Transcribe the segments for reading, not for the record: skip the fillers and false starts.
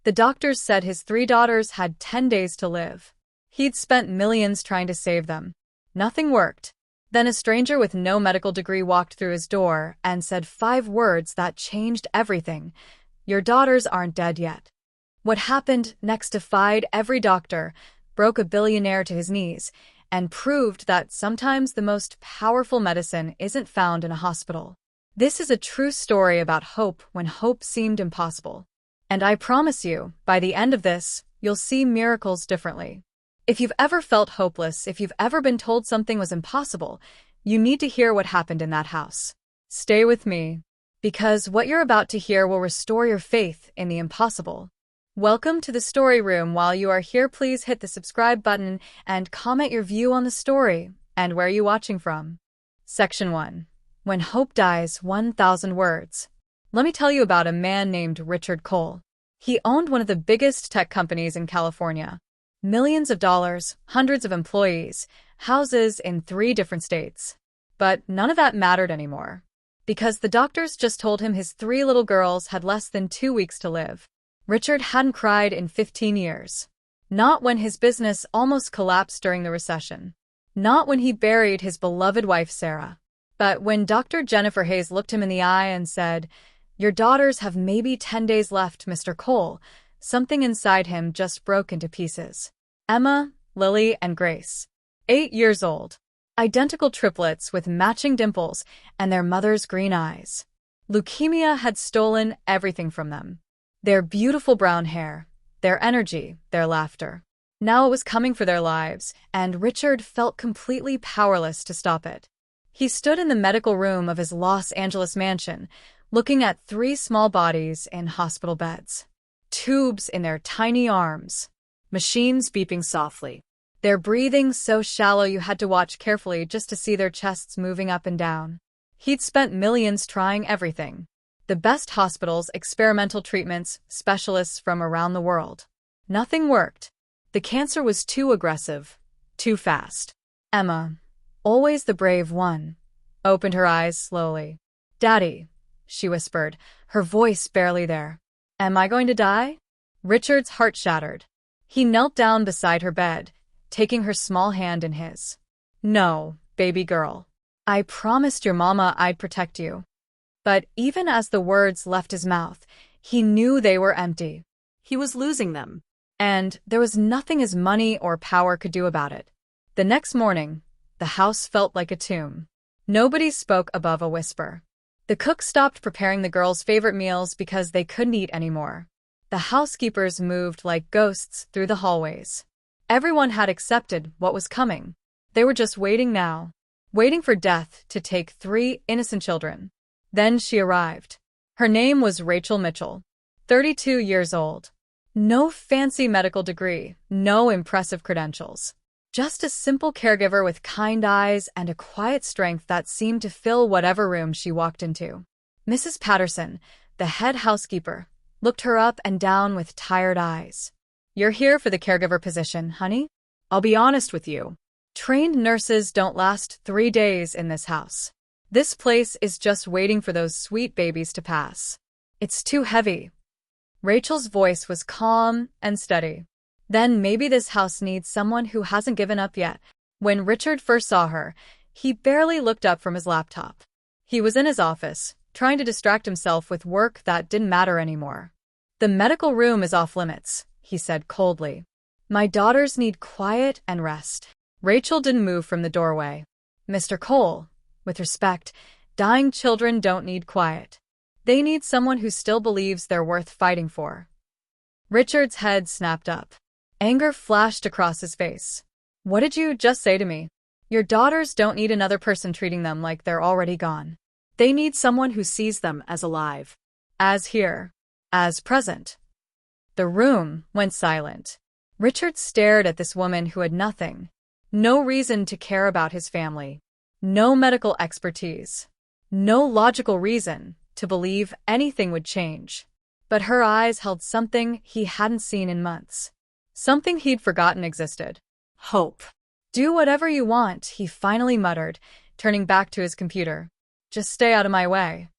The doctors said his 3 daughters had 10 days to live. He'd spent millions trying to save them. Nothing worked. Then a stranger with no medical degree walked through his door and said 5 words that changed everything. "Your daughters aren't dead yet." What happened next defied every doctor, broke a billionaire to his knees, and proved that sometimes the most powerful medicine isn't found in a hospital. This is a true story about hope when hope seemed impossible. And I promise you, by the end of this, you'll see miracles differently. If you've ever felt hopeless, if you've ever been told something was impossible, you need to hear what happened in that house. Stay with me, because what you're about to hear will restore your faith in the impossible. Welcome to the story room. While you are here, please hit the subscribe button and comment your view on the story and where you're watching from. Section 1. When Hope Dies, 1,000 Words. Let me tell you about a man named Richard Cole. He owned one of the biggest tech companies in California. Millions of dollars, hundreds of employees, houses in 3 different states. But none of that mattered anymore. Because the doctors just told him his 3 little girls had less than 2 weeks to live. Richard hadn't cried in 15 years. Not when his business almost collapsed during the recession. Not when he buried his beloved wife Sarah. But when Dr. Jennifer Hayes looked him in the eye and said, "Your daughters have maybe 10 days left, Mr. Cole," something inside him just broke into pieces. Emma, Lily, and Grace. 8 years old. Identical triplets with matching dimples and their mother's green eyes. Leukemia had stolen everything from them. Their beautiful brown hair, their energy, their laughter. Now it was coming for their lives, and Richard felt completely powerless to stop it. He stood in the medical room of his Los Angeles mansion, looking at 3 small bodies in hospital beds. Tubes in their tiny arms. Machines beeping softly. Their breathing so shallow you had to watch carefully just to see their chests moving up and down. He'd spent millions trying everything. The best hospitals, experimental treatments, specialists from around the world. Nothing worked. The cancer was too aggressive, too fast. Emma, always the brave one, opened her eyes slowly. "Daddy," she whispered, her voice barely there. "Am I going to die?" Richard's heart shattered. He knelt down beside her bed, taking her small hand in his. "No, baby girl. I promised your mama I'd protect you." But even as the words left his mouth, he knew they were empty. He was losing them. And there was nothing his money or power could do about it. The next morning, the house felt like a tomb. Nobody spoke above a whisper. The cook stopped preparing the girls' favorite meals because they couldn't eat anymore. The housekeepers moved like ghosts through the hallways. Everyone had accepted what was coming. They were just waiting now. Waiting for death to take 3 innocent children. Then she arrived. Her name was Rachel Mitchell. 32 years old. No fancy medical degree, no impressive credentials. Just a simple caregiver with kind eyes and a quiet strength that seemed to fill whatever room she walked into. Mrs. Patterson, the head housekeeper, looked her up and down with tired eyes. "You're here for the caregiver position, honey? I'll be honest with you. Trained nurses don't last 3 days in this house. This place is just waiting for those sweet babies to pass. It's too heavy." Rachel's voice was calm and steady. "Then maybe this house needs someone who hasn't given up yet." When Richard first saw her, he barely looked up from his laptop. He was in his office, trying to distract himself with work that didn't matter anymore. "The medical room is off limits," he said coldly. "My daughters need quiet and rest." Rachel didn't move from the doorway. "Mr. Cole, with respect, dying children don't need quiet. They need someone who still believes they're worth fighting for." Richard's head snapped up. Anger flashed across his face. "What did you just say to me? Your daughters don't need another person treating them like they're already gone. They need someone who sees them as alive. As here. As present." The room went silent. Richard stared at this woman who had nothing. No reason to care about his family. No medical expertise. No logical reason to believe anything would change. But her eyes held something he hadn't seen in months. Something he'd forgotten existed. Hope. "Do whatever you want," he finally muttered, turning back to his computer. "Just stay out of my way."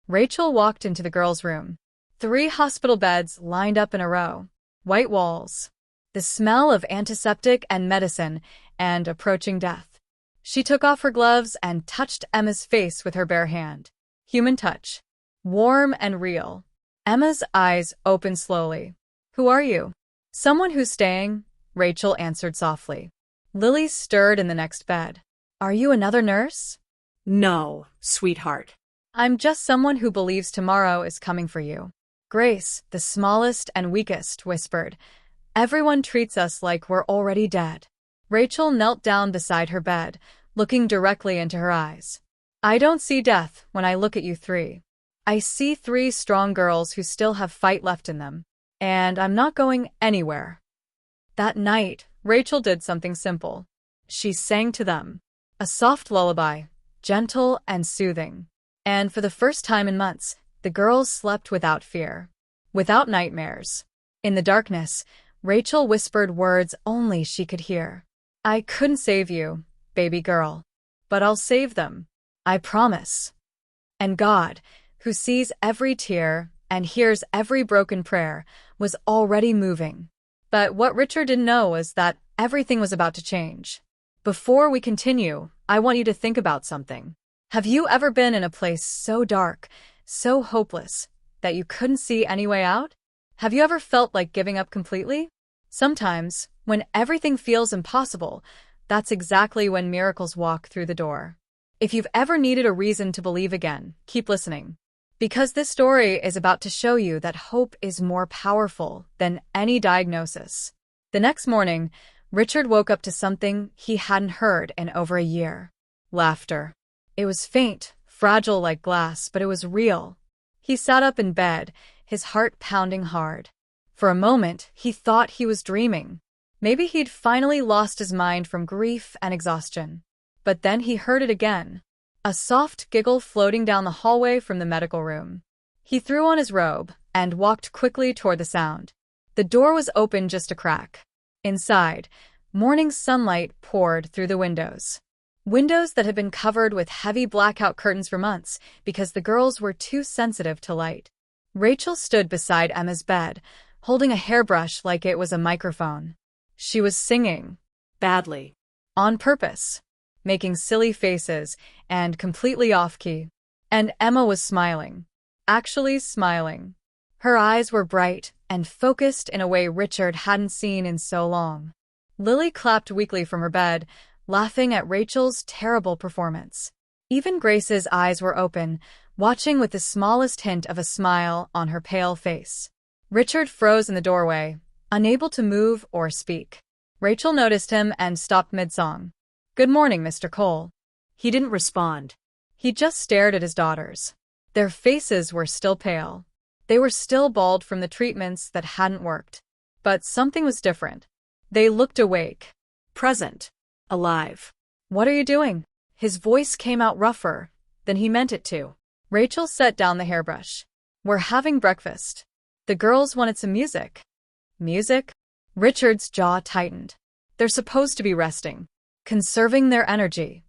Rachel walked into the girls' room. 3 hospital beds lined up in a row. White walls. The smell of antiseptic and medicine and approaching death. She took off her gloves and touched Emma's face with her bare hand. Human touch. Warm and real. Emma's eyes opened slowly. Who are you? Someone who's staying, Rachel answered softly. Lily stirred in the next bed. Are you another nurse? No, sweetheart. I'm just someone who believes tomorrow is coming for you. Grace, the smallest and weakest, whispered. Everyone treats us like we're already dead. Rachel knelt down beside her bed, looking directly into her eyes. I don't see death when I look at you 3. I see 3 strong girls who still have fight left in them. And I'm not going anywhere. That night, Rachel did something simple. She sang to them. A soft lullaby, gentle and soothing. And for the first time in months, the girls slept without fear. Without nightmares. In the darkness, Rachel whispered words only she could hear. I couldn't save you, baby girl. But I'll save them. I promise. And God, who sees every tear and hears every broken prayer, was already moving. But what Richard didn't know was that everything was about to change. Before we continue, I want you to think about something. Have you ever been in a place so dark, so hopeless, that you couldn't see any way out? Have you ever felt like giving up completely? Sometimes, when everything feels impossible, that's exactly when miracles walk through the door. If you've ever needed a reason to believe again, keep listening. Because this story is about to show you that hope is more powerful than any diagnosis. The next morning, Richard woke up to something he hadn't heard in over a year. Laughter. It was faint, fragile like glass, but it was real. He sat up in bed, his heart pounding hard. For a moment, he thought he was dreaming. Maybe he'd finally lost his mind from grief and exhaustion. But then he heard it again. A soft giggle floating down the hallway from the medical room. He threw on his robe and walked quickly toward the sound. The door was open just a crack. Inside, morning sunlight poured through the windows. Windows that had been covered with heavy blackout curtains for months because the girls were too sensitive to light. Rachel stood beside Emma's bed, holding a hairbrush like it was a microphone. She was singing. Badly. On purpose. Making silly faces and completely off-key. And Emma was smiling. Actually smiling. Her eyes were bright and focused in a way Richard hadn't seen in so long. Lily clapped weakly from her bed, laughing at Rachel's terrible performance. Even Grace's eyes were open, watching with the smallest hint of a smile on her pale face. Richard froze in the doorway, unable to move or speak. Rachel noticed him and stopped mid-song. Good morning, Mr. Cole. He didn't respond. He just stared at his daughters. Their faces were still pale. They were still bald from the treatments that hadn't worked. But something was different. They looked awake. Present. Alive. What are you doing? His voice came out rougher than he meant it to. Rachel set down the hairbrush. We're having breakfast. The girls wanted some music. Music? Richard's jaw tightened. They're supposed to be resting. Conserving their energy.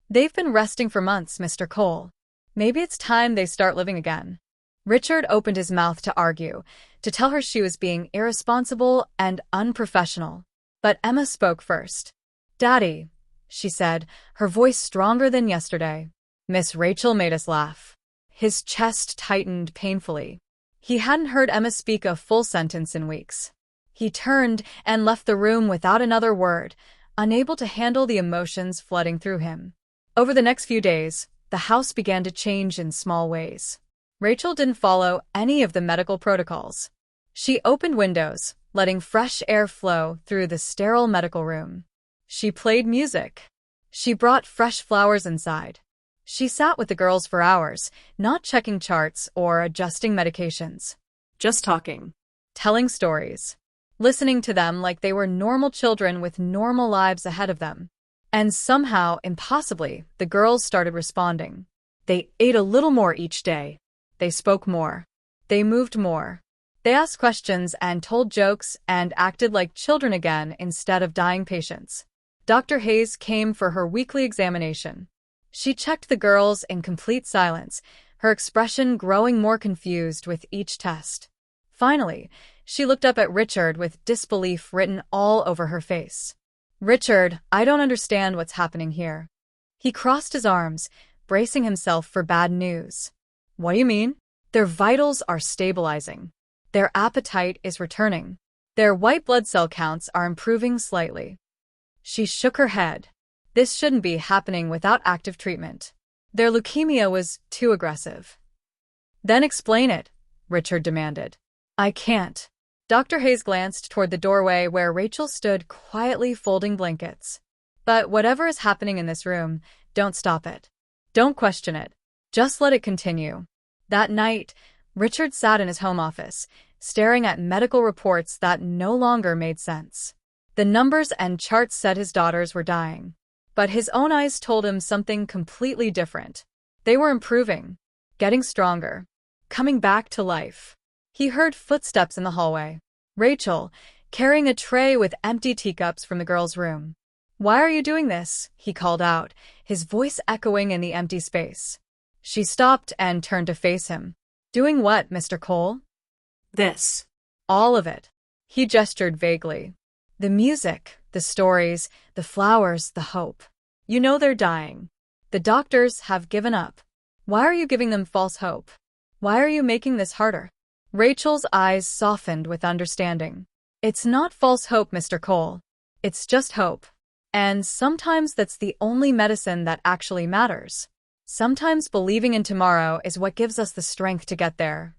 They've been resting for months, Mr. Cole. Maybe it's time they start living again. Richard opened his mouth to argue, to tell her she was being irresponsible and unprofessional. But Emma spoke first. Daddy, she said, her voice stronger than yesterday. Miss Rachel made us laugh. His chest tightened painfully. He hadn't heard Emma speak a full sentence in weeks. He turned and left the room without another word, unable to handle the emotions flooding through him. Over the next few days, the house began to change in small ways. Rachel didn't follow any of the medical protocols. She opened windows, letting fresh air flow through the sterile medical room. She played music. She brought fresh flowers inside. She sat with the girls for hours, not checking charts or adjusting medications. Just talking. Telling stories. Listening to them like they were normal children with normal lives ahead of them. And somehow, impossibly, the girls started responding. They ate a little more each day. They spoke more. They moved more. They asked questions and told jokes and acted like children again instead of dying patients. Dr. Hayes came for her weekly examination. She checked the girls in complete silence, her expression growing more confused with each test. Finally, she looked up at Richard with disbelief written all over her face. "Richard, I don't understand what's happening here." He crossed his arms, bracing himself for bad news. "What do you mean?" "Their vitals are stabilizing. Their appetite is returning. Their white blood cell counts are improving slightly." She shook her head. This shouldn't be happening without active treatment. Their leukemia was too aggressive. "Then explain it," Richard demanded. "I can't." Dr. Hayes glanced toward the doorway where Rachel stood quietly folding blankets. "But whatever is happening in this room, don't stop it. Don't question it. Just let it continue." That night, Richard sat in his home office, staring at medical reports that no longer made sense. The numbers and charts said his daughters were dying. But his own eyes told him something completely different. They were improving, getting stronger, coming back to life. He heard footsteps in the hallway. Rachel, carrying a tray with empty teacups from the girls' room. "Why are you doing this?" he called out, his voice echoing in the empty space. She stopped and turned to face him. "Doing what, Mr. Cole?" This. "All of it." He gestured vaguely. "The music, the stories, the flowers, the hope. You know they're dying. The doctors have given up. Why are you giving them false hope? Why are you making this harder?" Rachel's eyes softened with understanding. "It's not false hope, Mr. Cole. It's just hope. And sometimes that's the only medicine that actually matters. Sometimes believing in tomorrow is what gives us the strength to get there."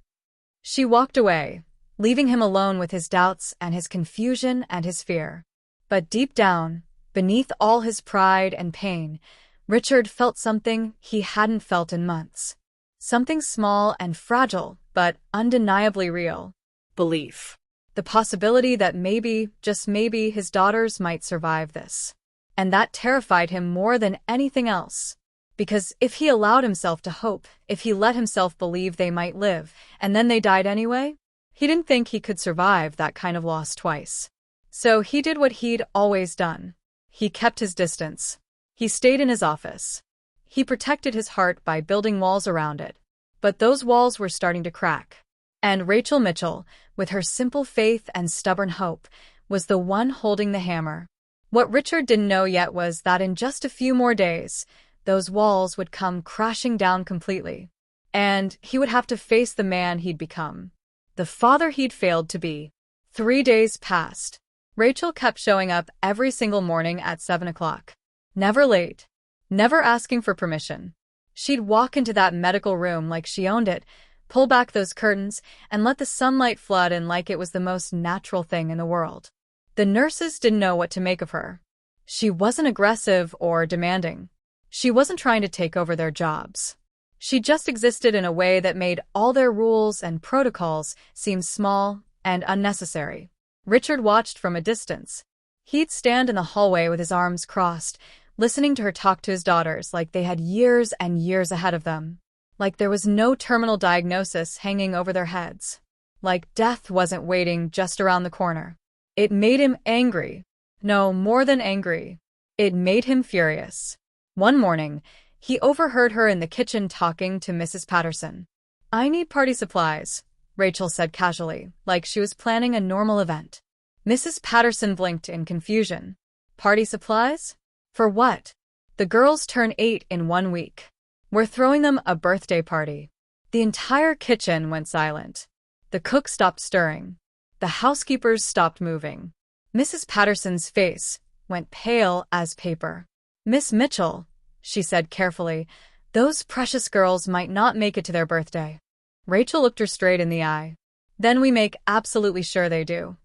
She walked away, leaving him alone with his doubts and his confusion and his fear. But deep down, beneath all his pride and pain, Richard felt something he hadn't felt in months. Something small and fragile, but undeniably real. Belief. The possibility that maybe, just maybe, his daughters might survive this. And that terrified him more than anything else. Because if he allowed himself to hope, if he let himself believe they might live, and then they died anyway, he didn't think he could survive that kind of loss twice. So he did what he'd always done. He kept his distance. He stayed in his office. He protected his heart by building walls around it. But those walls were starting to crack. And Rachel Mitchell, with her simple faith and stubborn hope, was the one holding the hammer. What Richard didn't know yet was that in just a few more days, those walls would come crashing down completely. And he would have to face the man he'd become. The father he'd failed to be. 3 days passed. Rachel kept showing up every single morning at 7 o'clock. Never late. Never asking for permission. She'd walk into that medical room like she owned it, pull back those curtains, and let the sunlight flood in like it was the most natural thing in the world. The nurses didn't know what to make of her. She wasn't aggressive or demanding. She wasn't trying to take over their jobs. She just existed in a way that made all their rules and protocols seem small and unnecessary. Richard watched from a distance. He'd stand in the hallway with his arms crossed, listening to her talk to his daughters like they had years and years ahead of them. Like there was no terminal diagnosis hanging over their heads. Like death wasn't waiting just around the corner. It made him angry. No, more than angry. It made him furious. One morning, he overheard her in the kitchen talking to Mrs. Patterson. "I need party supplies," Rachel said casually, like she was planning a normal event. Mrs. Patterson blinked in confusion. "Party supplies? For what?" "The girls turn 8 in 1 week. We're throwing them a birthday party." The entire kitchen went silent. The cook stopped stirring. The housekeepers stopped moving. Mrs. Patterson's face went pale as paper. "Miss Mitchell," she said carefully, "those precious girls might not make it to their birthday." Rachel looked her straight in the eye. "Then we make absolutely sure they do."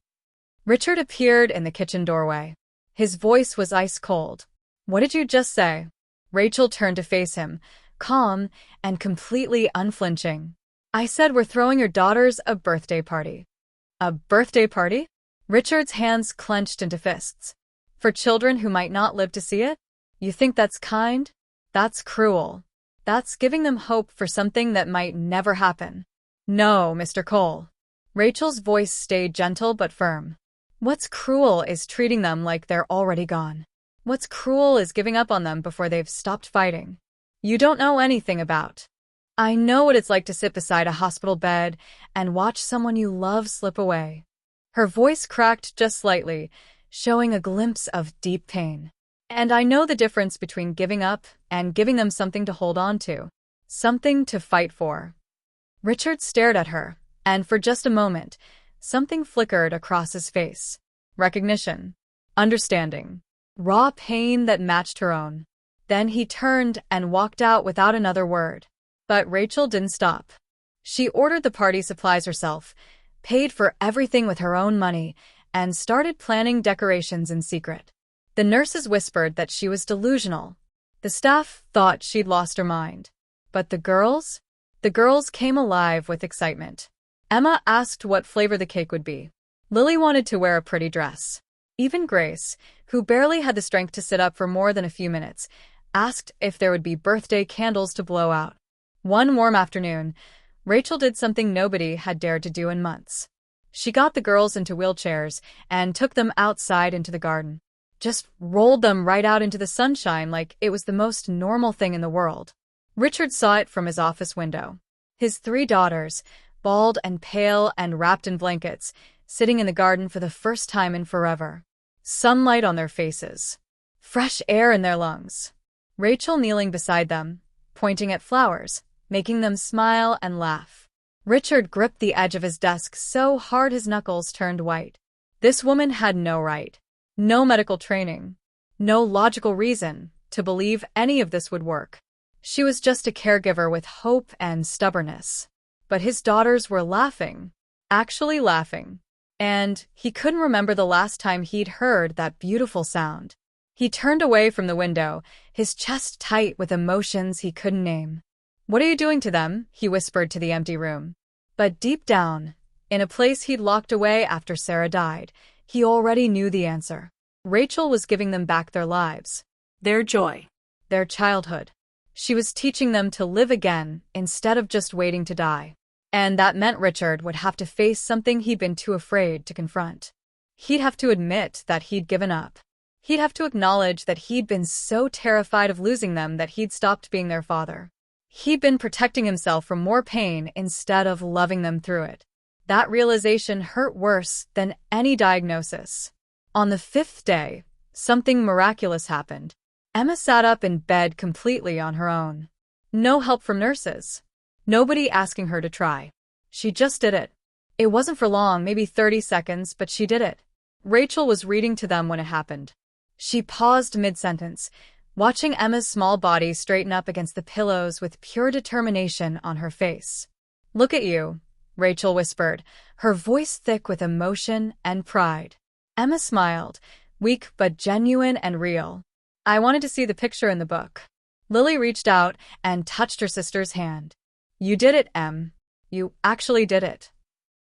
Richard appeared in the kitchen doorway. His voice was ice cold. "What did you just say?" Rachel turned to face him, calm and completely unflinching. "I said we're throwing your daughters a birthday party." "A birthday party?" Richard's hands clenched into fists. "For children who might not live to see it? You think that's kind? That's cruel. That's giving them hope for something that might never happen." "No, Mr. Cole." Rachel's voice stayed gentle but firm. "What's cruel is treating them like they're already gone. What's cruel is giving up on them before they've stopped fighting. You don't know anything about I know what it's like to sit beside a hospital bed and watch someone you love slip away. Her voice cracked just slightly, showing a glimpse of deep pain. And I know the difference between giving up and giving them something to hold on to, something to fight for. Richard stared at her, and for just a moment, something flickered across his face. Recognition. Understanding. Raw pain that matched her own. Then he turned and walked out without another word. But Rachel didn't stop. She ordered the party supplies herself, paid for everything with her own money, and started planning decorations in secret. The nurses whispered that she was delusional. The staff thought she'd lost her mind. But the girls? The girls came alive with excitement. Emma asked what flavor the cake would be. Lily wanted to wear a pretty dress. Even Grace, who barely had the strength to sit up for more than a few minutes, asked if there would be birthday candles to blow out. One warm afternoon, Rachel did something nobody had dared to do in months. She got the girls into wheelchairs and took them outside into the garden. Just rolled them right out into the sunshine like it was the most normal thing in the world. Richard saw it from his office window. His 3 daughters, bald and pale and wrapped in blankets, sitting in the garden for the first time in forever. Sunlight on their faces. Fresh air in their lungs. Rachel kneeling beside them, pointing at flowers, making them smile and laugh. Richard gripped the edge of his desk so hard his knuckles turned white. This woman had no right, no medical training, no logical reason to believe any of this would work. She was just a caregiver with hope and stubbornness. But his daughters were laughing, actually laughing. And he couldn't remember the last time he'd heard that beautiful sound. He turned away from the window, his chest tight with emotions he couldn't name. "What are you doing to them?" he whispered to the empty room. But deep down, in a place he'd locked away after Sarah died, he already knew the answer. Rachel was giving them back their lives. Their joy. Their childhood. She was teaching them to live again instead of just waiting to die. And that meant Richard would have to face something he'd been too afraid to confront. He'd have to admit that he'd given up. He'd have to acknowledge that he'd been so terrified of losing them that he'd stopped being their father. He'd been protecting himself from more pain instead of loving them through it. That realization hurt worse than any diagnosis. On the 5th day, something miraculous happened. Emma sat up in bed completely on her own. No help from nurses. Nobody asking her to try. She just did it. It wasn't for long, maybe 30 seconds, but she did it. Rachel was reading to them when it happened. She paused mid-sentence, watching Emma's small body straighten up against the pillows with pure determination on her face. "Look at you," Rachel whispered, her voice thick with emotion and pride. Emma smiled, weak but genuine and real. "I wanted to see the picture in the book." Lily reached out and touched her sister's hand. "You did it, Em. You actually did it."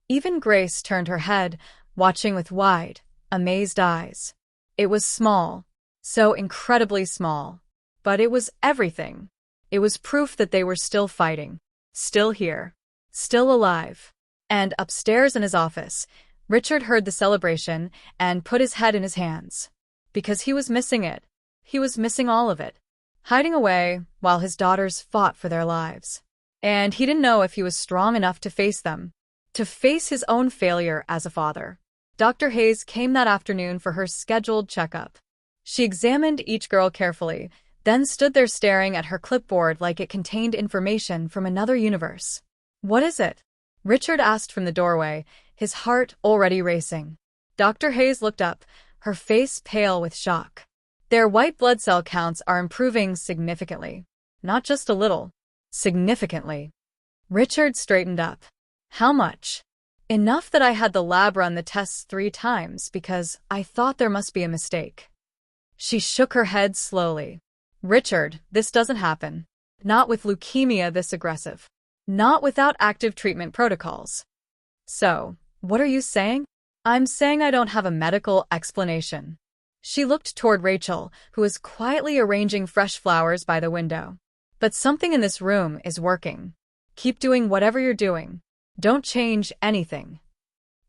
Even Grace turned her head, watching with wide, amazed eyes. It was small, so incredibly small, but it was everything. It was proof that they were still fighting, still here, still alive. And upstairs in his office, Richard heard the celebration and put his head in his hands. Because he was missing it. He was missing all of it. Hiding away while his daughters fought for their lives. And he didn't know if he was strong enough to face them, to face his own failure as a father. Dr. Hayes came that afternoon for her scheduled checkup. She examined each girl carefully, then stood there staring at her clipboard like it contained information from another universe. "What is it?" Richard asked from the doorway, his heart already racing. Dr. Hayes looked up, her face pale with shock. "Their white blood cell counts are improving significantly. Not just a little. Significantly." Richard straightened up. "How much?" "Enough that I had the lab run the tests 3 times because I thought there must be a mistake." She shook her head slowly. "Richard, this doesn't happen. Not with leukemia this aggressive. Not without active treatment protocols." "So, what are you saying?" "I'm saying I don't have a medical explanation." She looked toward Rachel, who was quietly arranging fresh flowers by the window. "But something in this room is working. Keep doing whatever you're doing. Don't change anything."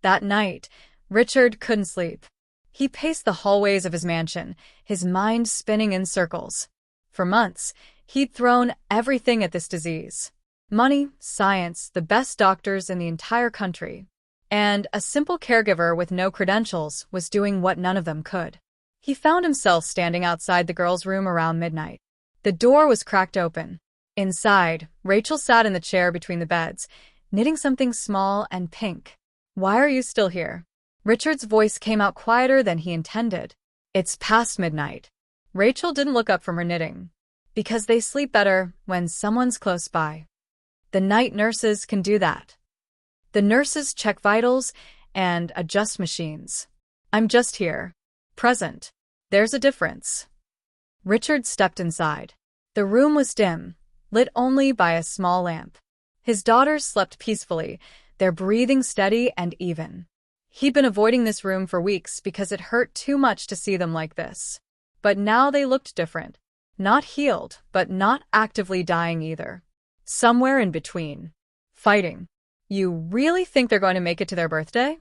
That night, Richard couldn't sleep. He paced the hallways of his mansion, his mind spinning in circles. For months, he'd thrown everything at this disease. Money, science, the best doctors in the entire country. And a simple caregiver with no credentials was doing what none of them could. He found himself standing outside the girl's room around midnight. The door was cracked open. Inside, Rachel sat in the chair between the beds, knitting something small and pink. "Why are you still here?" Richard's voice came out quieter than he intended. "It's past midnight." Rachel didn't look up from her knitting. "Because they sleep better when someone's close by. The night nurses can do that. The nurses check vitals and adjust machines. I'm just here. Present. There's a difference." Richard stepped inside. The room was dim, lit only by a small lamp. His daughters slept peacefully, their breathing steady and even. He'd been avoiding this room for weeks because it hurt too much to see them like this. But now they looked different. Not healed, but not actively dying either. Somewhere in between. Fighting. "You really think they're going to make it to their birthday?"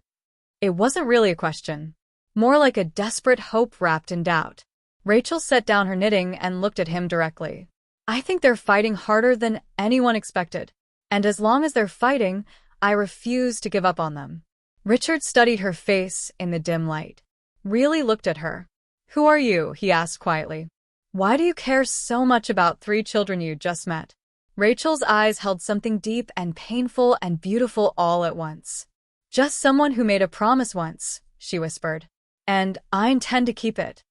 It wasn't really a question. More like a desperate hope wrapped in doubt. Rachel set down her knitting and looked at him directly. "I think they're fighting harder than anyone expected. And as long as they're fighting, I refuse to give up on them." Richard studied her face in the dim light. Really looked at her. "Who are you?" he asked quietly. "Why do you care so much about 3 children you just met?" Rachel's eyes held something deep and painful and beautiful all at once. "Just someone who made a promise once," she whispered. "And I intend to keep it."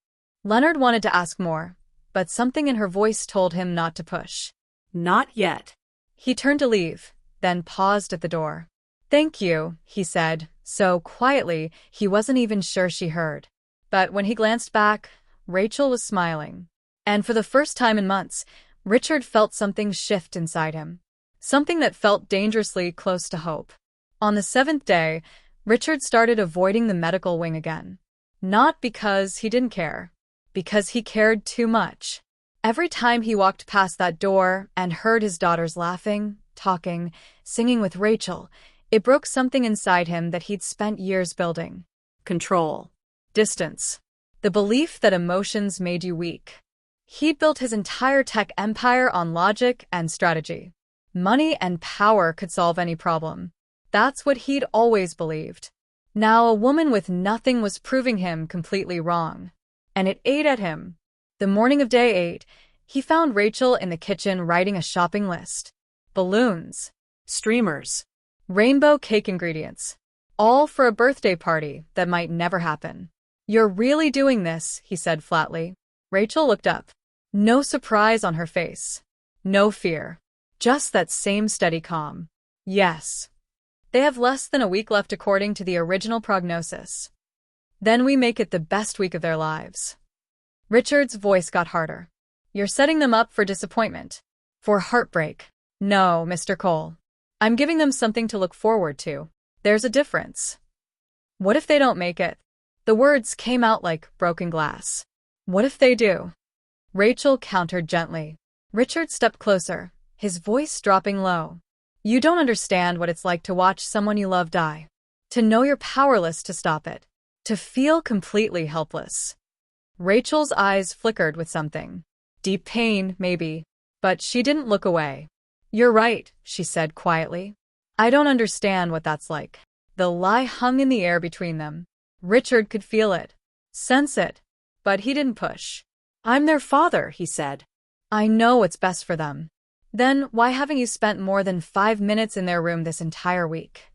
Leonard wanted to ask more, but something in her voice told him not to push. Not yet. He turned to leave, then paused at the door. "Thank you," he said, so quietly he wasn't even sure she heard. But when he glanced back, Rachel was smiling. And for the first time in months, Richard felt something shift inside him. Something that felt dangerously close to hope. On the 7th day, Richard started avoiding the medical wing again. Not because he didn't care. Because he cared too much. Every time he walked past that door and heard his daughters laughing, talking, singing with Rachel, it broke something inside him that he'd spent years building. Control. Distance. The belief that emotions made you weak. He'd built his entire tech empire on logic and strategy. Money and power could solve any problem. That's what he'd always believed. Now a woman with nothing was proving him completely wrong. And it ate at him. The morning of day 8, he found Rachel in the kitchen writing a shopping list. Balloons. Streamers. Rainbow cake ingredients. All for a birthday party that might never happen. "You're really doing this," he said flatly. Rachel looked up. No surprise on her face. No fear. Just that same steady calm. "Yes. They have less than a week left according to the original prognosis. Then we make it the best week of their lives." Richard's voice got harder. "You're setting them up for disappointment. For heartbreak." "No, Mr. Cole. I'm giving them something to look forward to. There's a difference." "What if they don't make it?" The words came out like broken glass. "What if they do?" Rachel countered gently. Richard stepped closer, his voice dropping low. "You don't understand what it's like to watch someone you love die. To know you're powerless to stop it. To feel completely helpless." Rachel's eyes flickered with something. Deep pain, maybe. But she didn't look away. "You're right," she said quietly. "I don't understand what that's like." The lie hung in the air between them. Richard could feel it. Sense it. But he didn't push. "I'm their father," he said. "I know what's best for them." "Then why haven't you spent more than 5 minutes in their room this entire week?"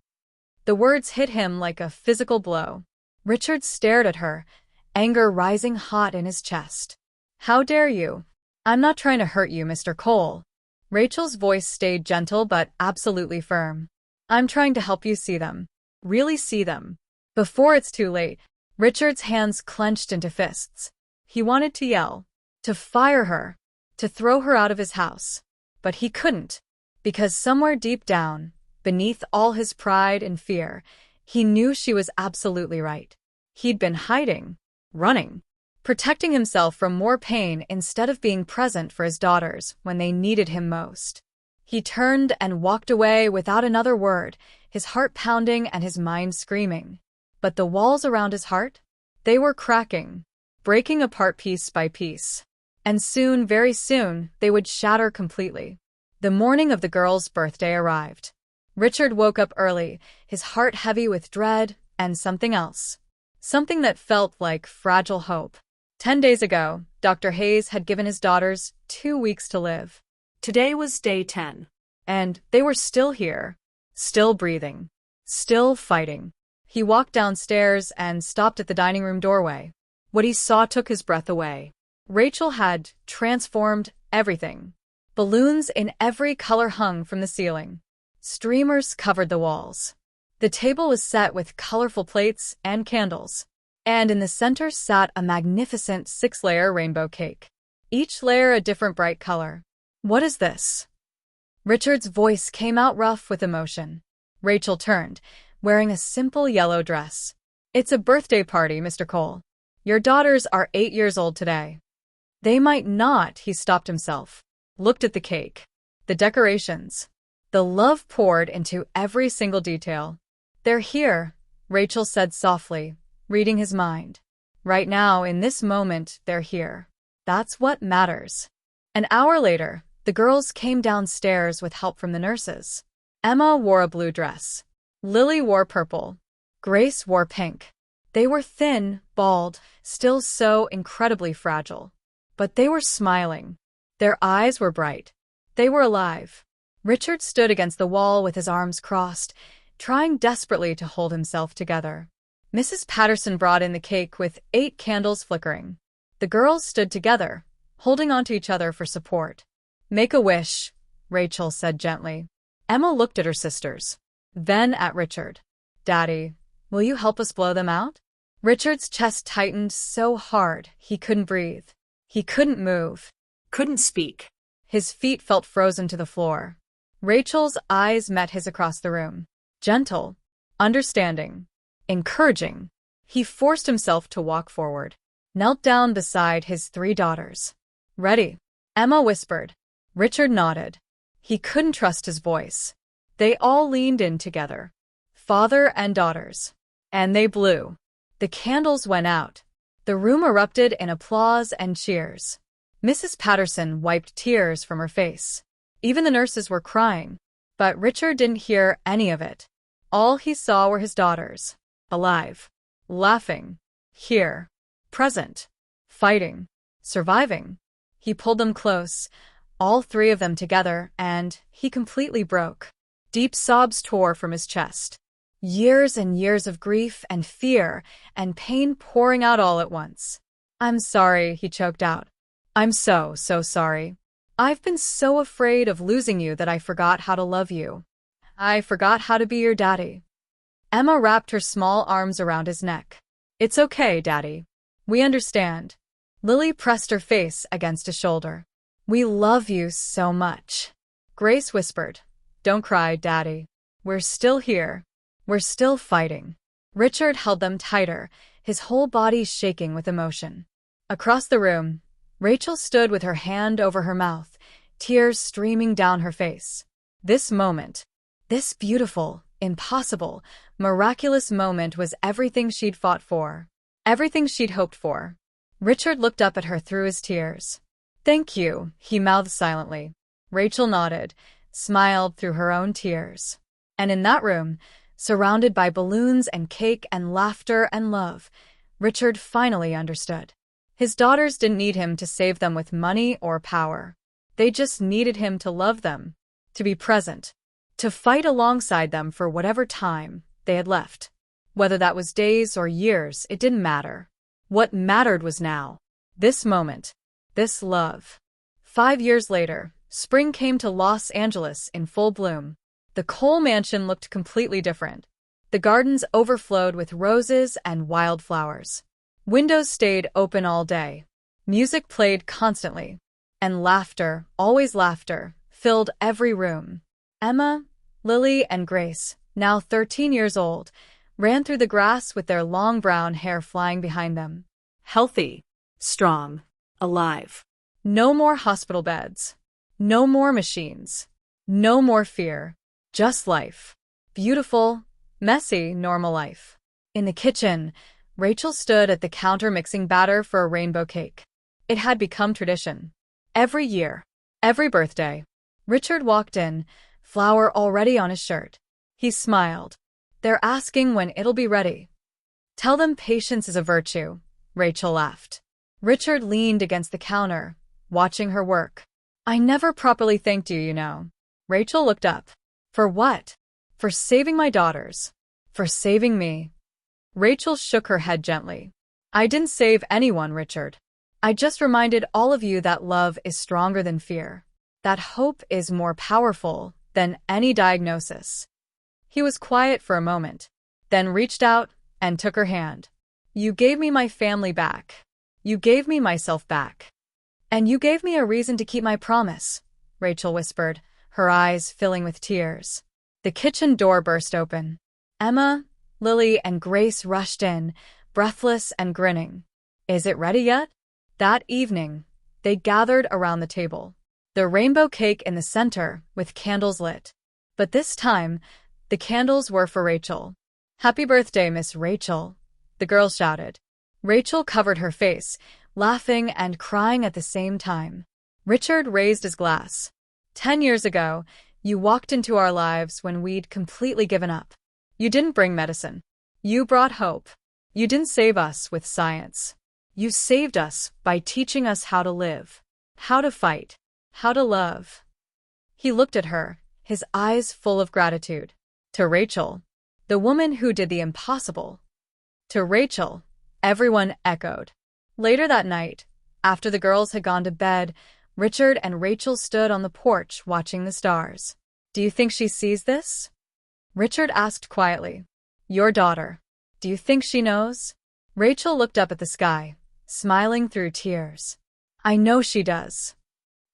The words hit him like a physical blow. Richard stared at her, anger rising hot in his chest. "How dare you? I'm not trying to hurt you, Mr. Cole." Rachel's voice stayed gentle but absolutely firm. "I'm trying to help you see them. Really see them. Before it's too late." Richard's hands clenched into fists. He wanted to yell, to fire her, to throw her out of his house. But he couldn't, because somewhere deep down, beneath all his pride and fear, he knew she was absolutely right. He'd been hiding, running, protecting himself from more pain instead of being present for his daughters when they needed him most. He turned and walked away without another word, his heart pounding and his mind screaming. But the walls around his heart? They were cracking, breaking apart piece by piece. And soon, very soon, they would shatter completely. The morning of the girl's birthday arrived. Richard woke up early, his heart heavy with dread and something else. Something that felt like fragile hope. 10 days ago, Dr. Hayes had given his daughters 2 weeks to live. Today was day 10. And they were still here, still breathing, still fighting. He walked downstairs and stopped at the dining room doorway. What he saw took his breath away. Rachel had transformed everything. Balloons in every color hung from the ceiling. Streamers covered the walls. The table was set with colorful plates and candles. And in the center sat a magnificent 6-layer rainbow cake. Each layer a different bright color. "What is this?" Richard's voice came out rough with emotion. Rachel turned, wearing a simple yellow dress. "It's a birthday party, Mr. Cole. Your daughters are 8 years old today." "They might not," he stopped himself. Looked at the cake. The decorations. The love poured into every single detail. "They're here," Rachel said softly, reading his mind. "Right now, in this moment, they're here. That's what matters." An hour later, the girls came downstairs with help from the nurses. Emma wore a blue dress. Lily wore purple. Grace wore pink. They were thin, bald, still so incredibly fragile. But they were smiling. Their eyes were bright. They were alive. Richard stood against the wall with his arms crossed, trying desperately to hold himself together. Mrs. Patterson brought in the cake with 8 candles flickering. The girls stood together, holding onto each other for support. "Make a wish," Rachel said gently. Emma looked at her sisters, then at Richard. "Daddy, will you help us blow them out?" Richard's chest tightened so hard he couldn't breathe. He couldn't move. Couldn't speak. His feet felt frozen to the floor. Rachel's eyes met his across the room. Gentle, understanding, encouraging. He forced himself to walk forward, knelt down beside his 3 daughters. "Ready?" Emma whispered. Richard nodded. He couldn't trust his voice. They all leaned in together, father and daughters. And they blew. The candles went out. The room erupted in applause and cheers. Mrs. Patterson wiped tears from her face. Even the nurses were crying. But Richard didn't hear any of it. All he saw were his daughters. Alive. Laughing. Here. Present. Fighting. Surviving. He pulled them close, all 3 of them together, and he completely broke. Deep sobs tore from his chest. Years and years of grief and fear and pain pouring out all at once. "I'm sorry," he choked out. "I'm so sorry. I've been so afraid of losing you that I forgot how to love you. I forgot how to be your daddy." Emma wrapped her small arms around his neck. "It's okay, Daddy. We understand." Lily pressed her face against his shoulder. "We love you so much." Grace whispered, "Don't cry, Daddy. We're still here. We're still fighting." Richard held them tighter, his whole body shaking with emotion. Across the room, Rachel stood with her hand over her mouth, tears streaming down her face. This moment, this beautiful, impossible, miraculous moment was everything she'd fought for, everything she'd hoped for. Richard looked up at her through his tears. "Thank you," he mouthed silently. Rachel nodded, smiled through her own tears. And in that room, surrounded by balloons and cake and laughter and love, Richard finally understood. His daughters didn't need him to save them with money or power. They just needed him to love them, to be present, to fight alongside them for whatever time they had left. Whether that was days or years, it didn't matter. What mattered was now. This moment. This love. 5 years later, spring came to Los Angeles in full bloom. The Cole mansion looked completely different. The gardens overflowed with roses and wildflowers. Windows stayed open all day. Music played constantly. And laughter, always laughter, filled every room. Emma, Lily, and Grace, now 13 years old, ran through the grass with their long brown hair flying behind them. Healthy, strong, alive. No more hospital beds. No more machines. No more fear. Just life. Beautiful, messy, normal life. In the kitchen, Rachel stood at the counter mixing batter for a rainbow cake. It had become tradition. Every year, every birthday, Richard walked in, flour already on his shirt. He smiled. They're asking when it'll be ready. Tell them patience is a virtue, Rachel laughed. Richard leaned against the counter, watching her work. I never properly thanked you, you know. Rachel looked up. For what? For saving my daughters. For saving me. Rachel shook her head gently. I didn't save anyone, Richard. I just reminded all of you that love is stronger than fear. That hope is more powerful than any diagnosis. He was quiet for a moment, then reached out and took her hand. You gave me my family back. You gave me myself back. And you gave me a reason to keep my promise, Rachel whispered, her eyes filling with tears. The kitchen door burst open. Emma, Lily, and Grace rushed in, breathless and grinning. Is it ready yet? That evening, they gathered around the table. The rainbow cake in the center, with candles lit. But this time, the candles were for Rachel. Happy birthday, Miss Rachel, the girls shouted. Rachel covered her face, laughing and crying at the same time. Richard raised his glass. 10 years ago, you walked into our lives when we'd completely given up. You didn't bring medicine. You brought hope. You didn't save us with science. You saved us by teaching us how to live, how to fight, how to love. He looked at her, his eyes full of gratitude. To Rachel, the woman who did the impossible. To Rachel, everyone echoed. Later that night, after the girls had gone to bed, Richard and Rachel stood on the porch watching the stars. Do you think she sees this? Richard asked quietly. Your daughter. Do you think she knows? Rachel looked up at the sky, smiling through tears. I know she does.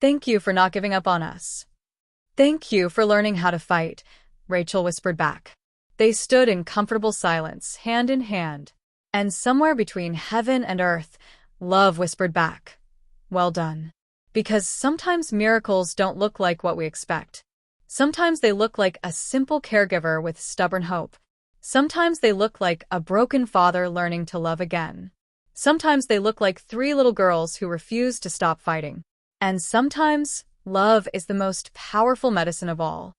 Thank you for not giving up on us. Thank you for learning how to fight, Rachel whispered back. They stood in comfortable silence, hand in hand. And somewhere between heaven and earth, love whispered back. Well done. Because sometimes miracles don't look like what we expect. Sometimes they look like a simple caregiver with stubborn hope. Sometimes they look like a broken father learning to love again. Sometimes they look like 3 little girls who refuse to stop fighting. And sometimes, love is the most powerful medicine of all.